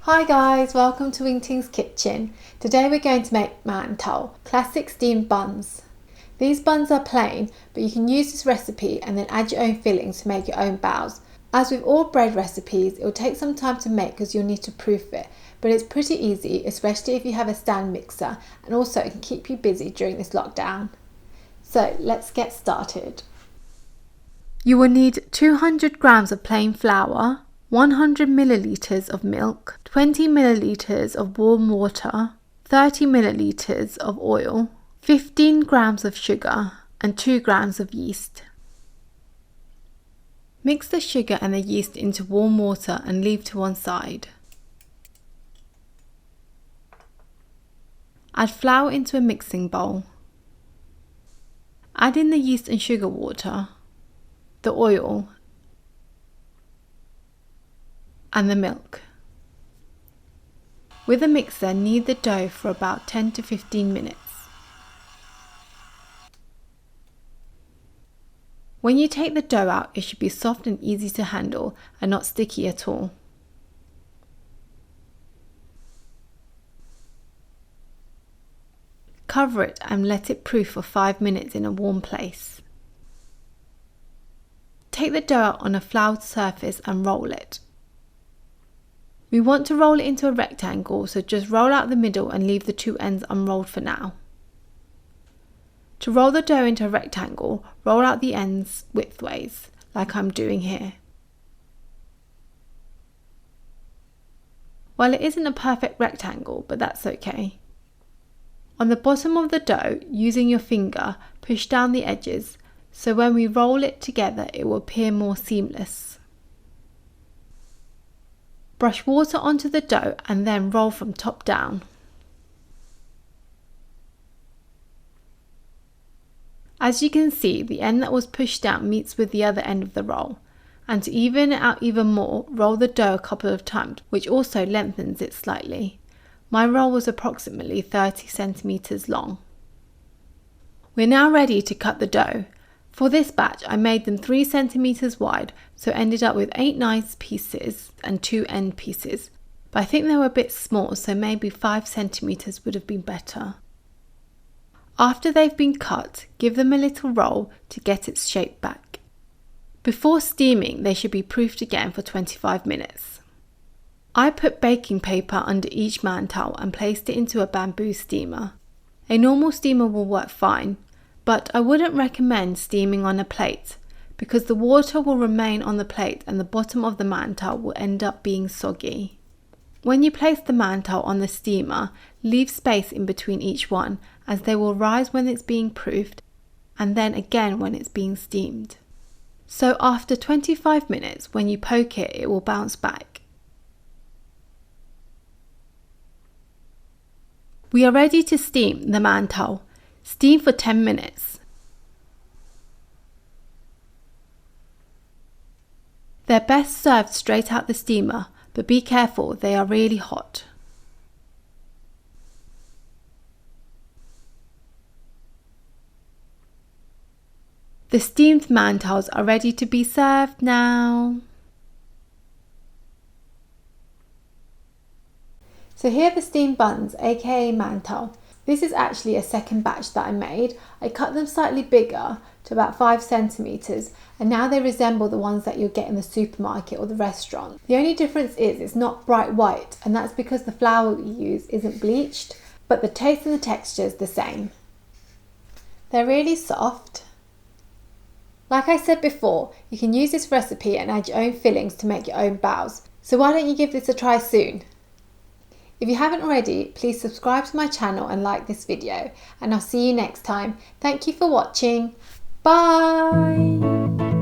Hi guys, welcome to Wing Ting's Kitchen. Today we're going to make Mantau, classic steamed buns. These buns are plain, but you can use this recipe and then add your own fillings to make your own baos. As with all bread recipes, it will take some time to make because you'll need to proof it, but it's pretty easy, especially if you have a stand mixer, and also it can keep you busy during this lockdown. So let's get started. You will need 200 grams of plain flour, 100 milliliters of milk, 20 milliliters of warm water, 30 milliliters of oil, 15 grams of sugar, and 2 grams of yeast. Mix the sugar and the yeast into warm water and leave to one side. Add flour into a mixing bowl. Add in the yeast and sugar water, the oil, and the milk. With a mixer, knead the dough for about 10 to 15 minutes. When you take the dough out, it should be soft and easy to handle and not sticky at all. Cover it and let it proof for 5 minutes in a warm place. Take the dough out on a floured surface and roll it. We want to roll it into a rectangle, so just roll out the middle and leave the two ends unrolled for now. To roll the dough into a rectangle, roll out the ends widthways, like I'm doing here. Well, it isn't a perfect rectangle, but that's okay. On the bottom of the dough, using your finger, push down the edges, so when we roll it together it will appear more seamless. Brush water onto the dough and then roll from top down. As you can see, the end that was pushed down meets with the other end of the roll, and to even it out even more, roll the dough a couple of times, which also lengthens it slightly. My roll was approximately 30 centimeters long. We're now ready to cut the dough. For this batch, I made them 3 centimeters wide, so ended up with 8 nice pieces and 2 end pieces. But I think they were a bit small, so maybe 5 centimeters would have been better. After they've been cut, give them a little roll to get its shape back. Before steaming, they should be proofed again for 25 minutes. I put baking paper under each Mantau and placed it into a bamboo steamer. A normal steamer will work fine, but I wouldn't recommend steaming on a plate because the water will remain on the plate and the bottom of the Mantau will end up being soggy. When you place the Mantau on the steamer, leave space in between each one as they will rise when it's being proofed and then again when it's being steamed. So after 25 minutes, when you poke it, it will bounce back. We are ready to steam the Mantau. Steam for 10 minutes. They're best served straight out the steamer, but be careful, they are really hot. The steamed Mantaus are ready to be served now. So here are the steamed buns, aka Mantau. This is actually a second batch that I made. I cut them slightly bigger to about 5 centimeters, and now they resemble the ones that you'll get in the supermarket or the restaurant. The only difference is it's not bright white, and that's because the flour we use isn't bleached, but the taste and the texture is the same. They're really soft. Like I said before, you can use this recipe and add your own fillings to make your own baos. So why don't you give this a try soon? If you haven't already, please subscribe to my channel and like this video, and I'll see you next time. Thank you for watching. Bye!